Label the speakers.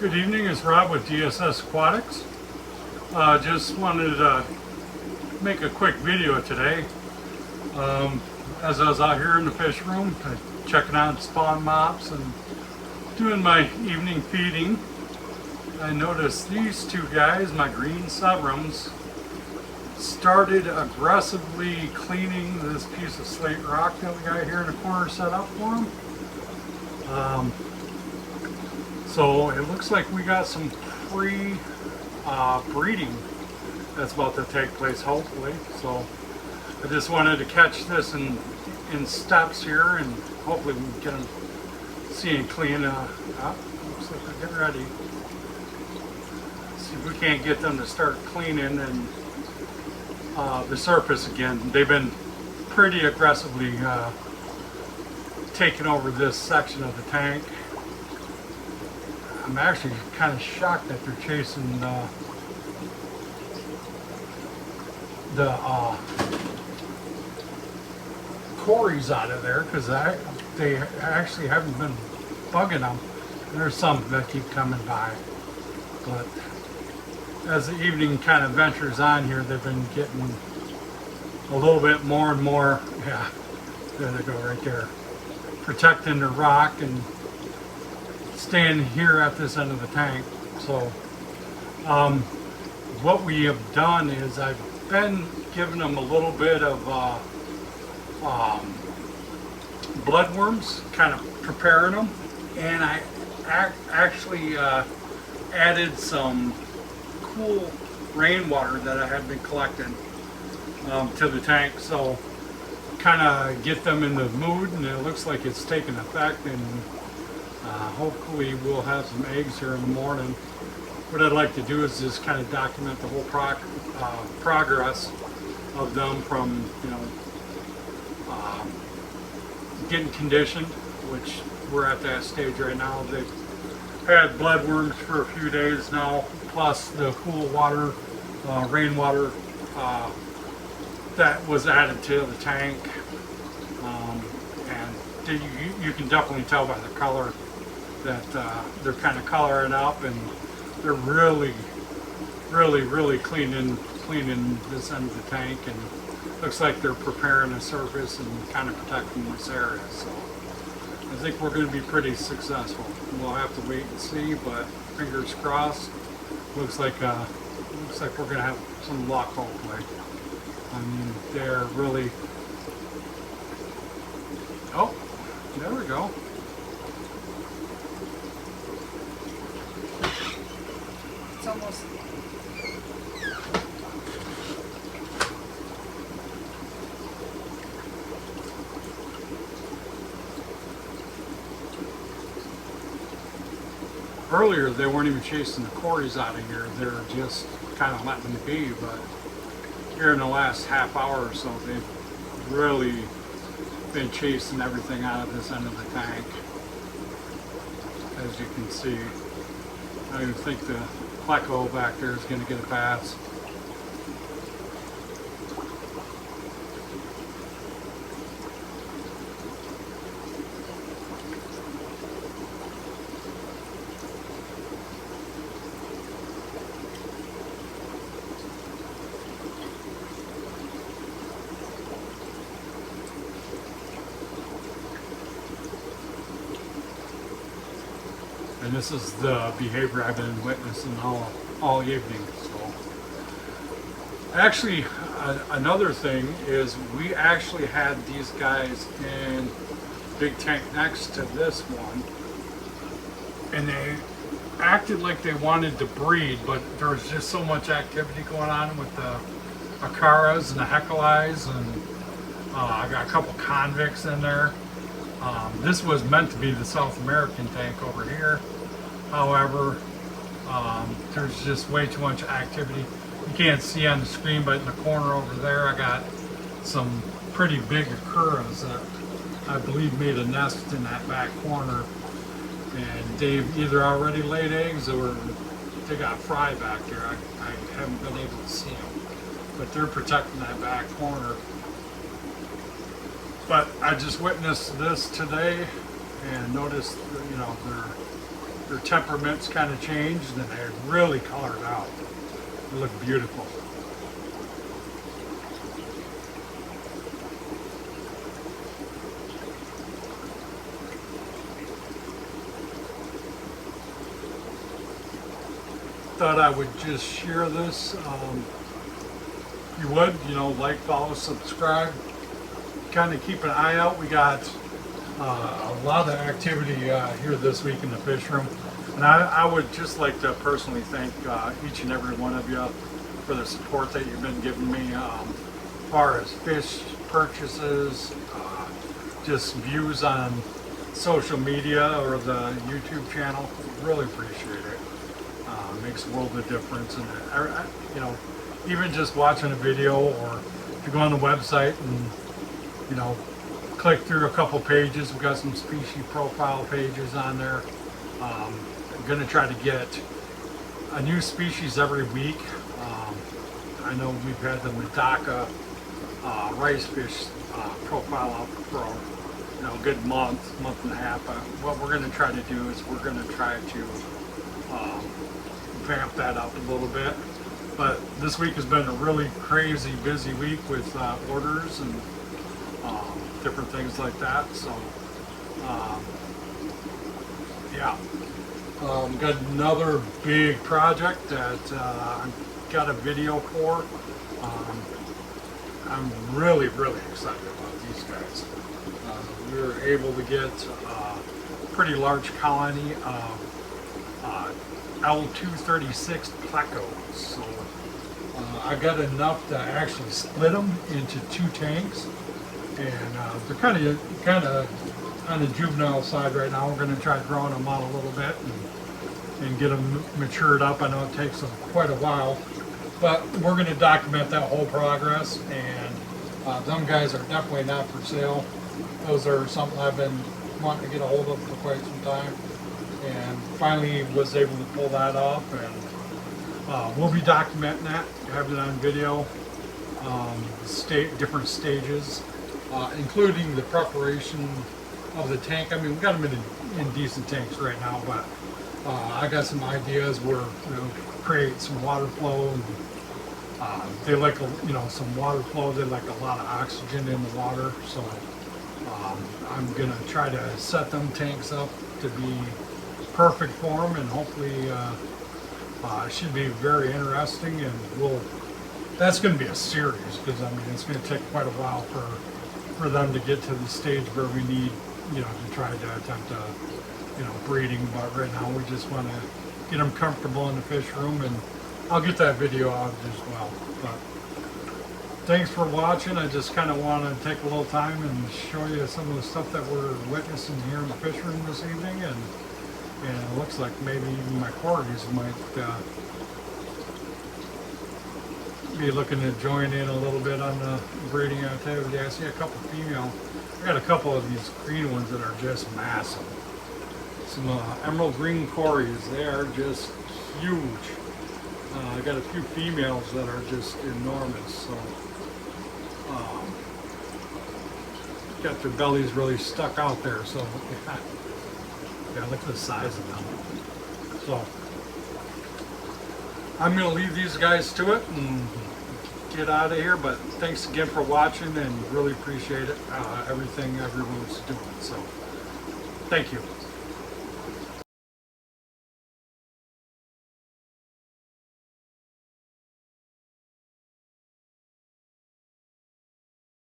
Speaker 1: Good evening, it's Rob with DSS Aquatics. Just wanted to make a quick video today. As I was out here in the fish room, checking out spawn mops and doing my evening feeding, I noticed these two guys, my Green Severums, started aggressively cleaning this piece of slate rock that we got here in the corner set up for them. So it looks like we got some pre-breeding that's about to take place, hopefully. So I just wanted to catch this in steps here, and hopefully we can get them, see and clean up. Looks like they're getting ready. See if we can't get them to start cleaning and the surface again. They've been pretty aggressively taking over this section of the tank. I'm actually kind of shocked that they're chasing the cories out of there, because they actually haven't been bugging them. There's some that keep coming by, but as the evening kind of ventures on here, they've been getting a little bit more and more. Yeah, there they go right there, protecting the rock and staying here at this end of the tank. So what we have done is I've been giving them a little bit of bloodworms, kind of preparing them, and I actually added some cool rainwater that I had been collecting to the tank, so kind of get them in the mood, and it looks like it's taking effect, and hopefully we'll have some eggs here in the morning. What I'd like to do is just kind of document the whole progress of them from, getting conditioned, which we're at that stage right now. They've had bloodworms for a few days now, plus the cool water, rainwater that was added to the tank. And you can definitely tell by the color that they're kind of coloring up, and they're really cleaning this end of the tank, and looks like they're preparing the surface and kind of protecting this area. So I think we're going to be pretty successful. We'll have to wait and see, but fingers crossed. Looks like we're going to have some luck, hopefully. I mean, they're really. Oh, there we go.
Speaker 2: It's almost.
Speaker 1: Earlier, they weren't even chasing the cories out of here. They're just kind of letting them be. But here in the last half hour or so, they've really been chasing everything out of this end of the tank. As you can see, I don't even think the pleco back there is going to get a pass. And this is the behavior I've been witnessing all evening. So, actually, another thing is we actually had these guys in big tank next to this one, and they acted like they wanted to breed, but there was just so much activity going on with the Acaras and the Heckleis, and I got a couple convicts in there. This was meant to be the South American tank over here. However, there's just way too much activity. You can't see on the screen, but in the corner over there, I got some pretty big Acaras that I believe made a nest in that back corner. And they've either already laid eggs or they got fry back there. I haven't been able to see them, but they're protecting that back corner. But I just witnessed this today and noticed, you know, their temperaments kind of changed and they really colored out. They look beautiful. Thought I would just share this. If you would, like, follow, subscribe, kind of keep an eye out. We got a lot of activity here this week in the fish room, and I would just like to personally thank each and every one of you for the support that you've been giving me as far as fish purchases, just views on social media or the YouTube channel. Really appreciate it. Makes a world of difference, and even just watching a video, or if you go on the website and click through a couple pages, we've got some species profile pages on there. I'm going to try to get a new species every week. I know we've had the Medaka rice fish profile up for a good month and a half. What we're going to try to do is we're going to try to vamp that up a little bit. But this week has been a really crazy busy week with orders and different things like that. So yeah, got another big project that I've got a video for. I'm really excited about these guys. We were able to get a pretty large colony of L236 plecos. So I got enough to actually split them into 2 tanks, and they're kind of on the juvenile side right now. We're going to try growing them out a little bit and get them matured up. I know it takes them quite a while, but we're going to document that whole progress, and them guys are definitely not for sale. Those are something I've been wanting to get a hold of for quite some time, and finally was able to pull that off, and we'll be documenting that, having it on video, different stages, including the preparation of the tank. I mean, we've got them in decent tanks right now, but I got some ideas where create some water flow, and they like some water flow. They like a lot of oxygen in the water, so I'm gonna try to set them tanks up to be perfect for them, and hopefully it should be very interesting. And that's going to be a series, because I mean it's going to take quite a while for them to get to the stage where we need to try to attempt breeding. But right now we just want to get them comfortable in the fish room, and I'll get that video out as well. But thanks for watching. I just kind of want to take a little time and show you some of the stuff that we're witnessing here in the fish room this evening, and it looks like maybe even my quarries might be looking to join in a little bit on the breeding activity. I see a couple female. I got a couple of these green ones that are just massive. Some emerald green quarries. They are just huge. I got a few females that are just enormous. So got their bellies really stuck out there. So yeah, look at the size of them. So I'm going to leave these guys to it and get out of here. But thanks again for watching, and really appreciate it, everything everyone's doing. So thank you.